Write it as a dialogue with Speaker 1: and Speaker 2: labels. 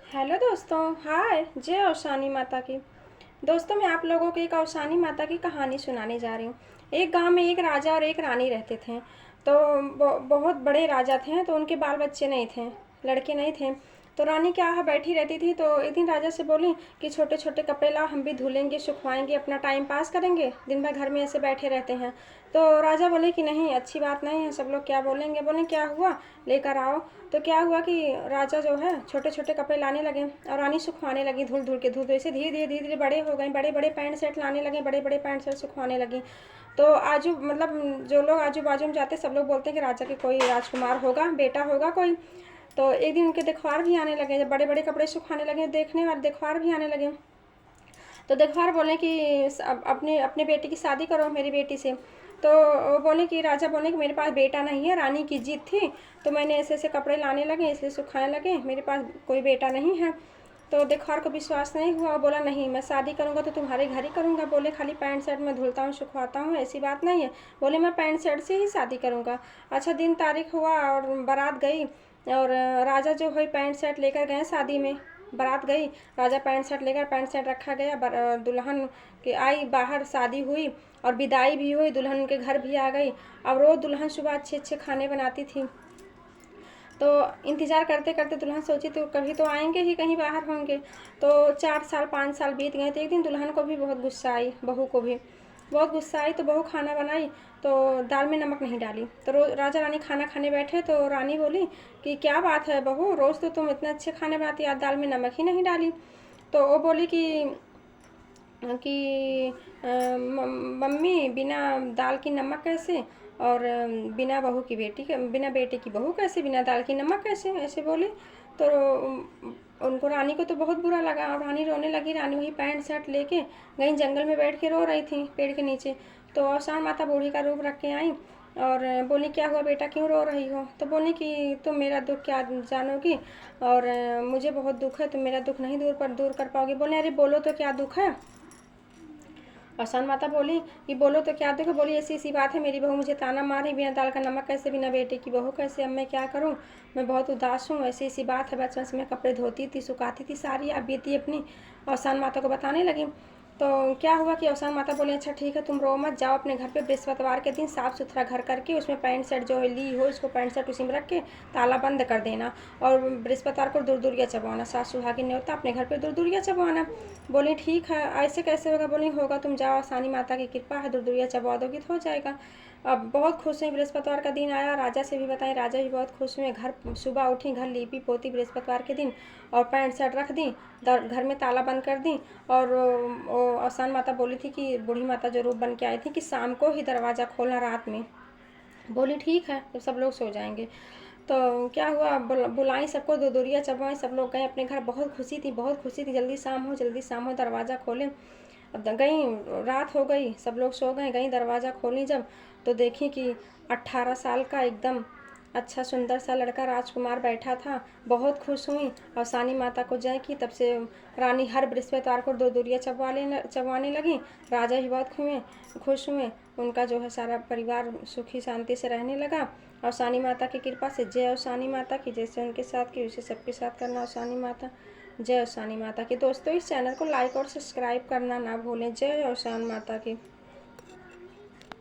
Speaker 1: Hello दोस्तों, हाय, जय औशानी माता की। दोस्तों, मैं आप लोगों को एक औशानी माता की कहानी सुनाने जा रही हूँ। एक गांव में एक राजा और एक रानी रहते थे। तो बहुत बड़े राजा थे, तो उनके बाल बच्चे नहीं थे, लड़के नहीं थे। तो रानी क्या है, बैठी रहती थी। तो एक दिन राजा से बोली कि छोटे छोटे कपड़े ला, हम भी धुलेंगे, सुखवाएंगे, अपना टाइम पास करेंगे, दिन भर घर में ऐसे बैठे रहते हैं। तो राजा बोले कि नहीं, अच्छी बात नहीं है, सब लोग क्या बोलेंगे। बोले क्या हुआ, लेकर आओ। तो क्या हुआ कि राजा जो है छोटे छोटे कपड़े लाने लगे और रानी सुखवाने लगी, धुल धुल के। धुल ऐसे धीरे धीरे बड़े हो गए, बड़े बड़े पैंट शर्ट लाने लगे, बड़े बड़े पैंट शर्ट सुखवाने लगी। तो आजू मतलब जो लोग आजू बाजू में जाते, सब लोग बोलते हैं कि राजा के कोई राजकुमार होगा, बेटा होगा कोई। तो एक दिन उनके देखवार भी आने लगे, जब बड़े बड़े कपड़े सुखाने लगे, देखने वाले देखवार भी आने लगे। तो देखवार बोले कि अपने अपने बेटी की शादी करो मेरी बेटी से। तो वो बोले कि राजा बोले कि मेरे पास बेटा नहीं है, रानी की जीत थी, तो मैंने ऐसे ऐसे कपड़े लाने लगे, इसलिए सुखाने लगे, मेरे पास कोई बेटा नहीं है। तो देखवार को विश्वास नहीं हुआ, बोला नहीं, मैं शादी करूँगा तो तुम्हारे घर ही करूँगा। बोले खाली पैंट शर्ट में धुलता हूँ, सुखवाता हूँ, ऐसी बात नहीं है। बोले मैं पैंट शर्ट से ही शादी करूँगा। अच्छा, दिन तारीख हुआ और बारात गई, और राजा जो है पैंट शर्ट लेकर गए शादी में। बारात गई, राजा पैंट शर्ट लेकर, पैंट शर्ट रखा गया, दुल्हन के आई बाहर, शादी हुई और विदाई भी हुई, दुल्हन के घर भी आ गई। अब रोज़ दुल्हन सुबह अच्छे अच्छे खाने बनाती थी। तो इंतज़ार करते करते दुल्हन सोची तो कभी तो आएंगे ही, कहीं बाहर होंगे। तो 4 साल 5 साल बीत गए। तो एक दिन दुल्हन को भी बहुत गुस्सा आई, बहू को भी बहुत गुस्सा आई। तो बहू खाना बनाई तो दाल में नमक नहीं डाली। तो राजा रानी खाना खाने बैठे, तो रानी बोली कि क्या बात है बहू, रोज़ तो तुम इतने अच्छे खाने बनाती, आज दाल में नमक ही नहीं डाली। तो वो बोली कि मम्मी, बिना दाल की नमक कैसे, और बिना बहू की बेटी के, बिना बेटे की बहू कैसे, बिना दाल की नमक कैसे, ऐसे बोली। तो उनको, रानी को तो बहुत बुरा लगा और रानी रोने लगी। रानी वही पैंट शर्ट लेके कहीं जंगल में बैठ के रो रही थी, पेड़ के नीचे। तो औसान माता बूढ़ी का रूप रख के आई और बोली क्या हुआ बेटा, क्यों रो रही हो। तो बोली कि तुम मेरा दुख क्या जानोगी, और मुझे बहुत दुख है, तुम मेरा दुख नहीं दूर कर पाओगे। बोले अरे बोलो तो क्या दुख है। औसान माता बोली कि बोलो तो क्या दुख है। बोली ऐसी ऐसी बात है, मेरी बहू मुझे ताना मार रही, बिना दाल का नमक कैसे, बिना बेटे की बहू कैसे, अब मैं क्या करूं, मैं बहुत उदास हूँ, ऐसी ऐसी बात है, बचपन से मैं कपड़े धोती थी, सुखाती थी, सारी अब बीती अपनी। औसान माता को बताने लगी। तो क्या हुआ कि औसान माता बोली अच्छा ठीक है, तुम रो मत, जाओ अपने घर पे बृहस्पतिवार के दिन साफ़ सुथरा घर करके उसमें पैंट शर्ट जो है ली हो, उसको पैंट शर्ट उसी में रख के ताला बंद कर देना, और बृहस्पतिवार को दूरदुरिया चबवाना, सास सुहागिन ने होता अपने घर पे दूरदुरिया चबवाना। बोली ठीक है, ऐसे कैसे होगा। बोली होगा, तुम जाओ, आसानी माता की कृपा है, दूरदुरिया चबवा दोगी तो हो जाएगा। अब बहुत खुश हुई, बृहस्पतिवार का दिन आया, राजा से भी बताई, राजा भी बहुत खुश हुए। घर सुबह उठी, घर लीपी पोती बृहस्पतिवार के दिन, और पैंट शर्ट रख दी, घर में ताला बंद कर दी। और आसान माता बोली थी कि बूढ़ी माता जो रूप बन के आई थी कि शाम को ही दरवाज़ा खोलना, रात में। बोली ठीक है, तो सब लोग सो जाएंगे। तो क्या हुआ, बुलाई सबको, दूरदुरिया चबवाई, सब लोग गए अपने घर। बहुत खुशी थी, बहुत खुशी थी, जल्दी शाम हो, जल्दी शाम हो, दरवाज़ा खोलें। अब गई, रात हो गई, सब लोग सो गए, गई दरवाज़ा खोली जब, तो देखी कि 18 साल का एकदम अच्छा सुंदर सा लड़का राजकुमार बैठा था। बहुत खुश हुई और सानी माता को जय की। तब से रानी हर बृहस्पतिवार को दूरदुरिया चबवाने लगी। राजा भी बहुत खुश हुए, उनका जो है सारा परिवार सुखी शांति से रहने लगा। और सानी माता की कृपा से, जय और सानी माता की, जैसे उनके साथ की उसे सबके साथ करना। और सानी माता, जय और सानी माता की। दोस्तों, इस चैनल को लाइक और सब्सक्राइब करना ना भूलें। जय और सानी माता की।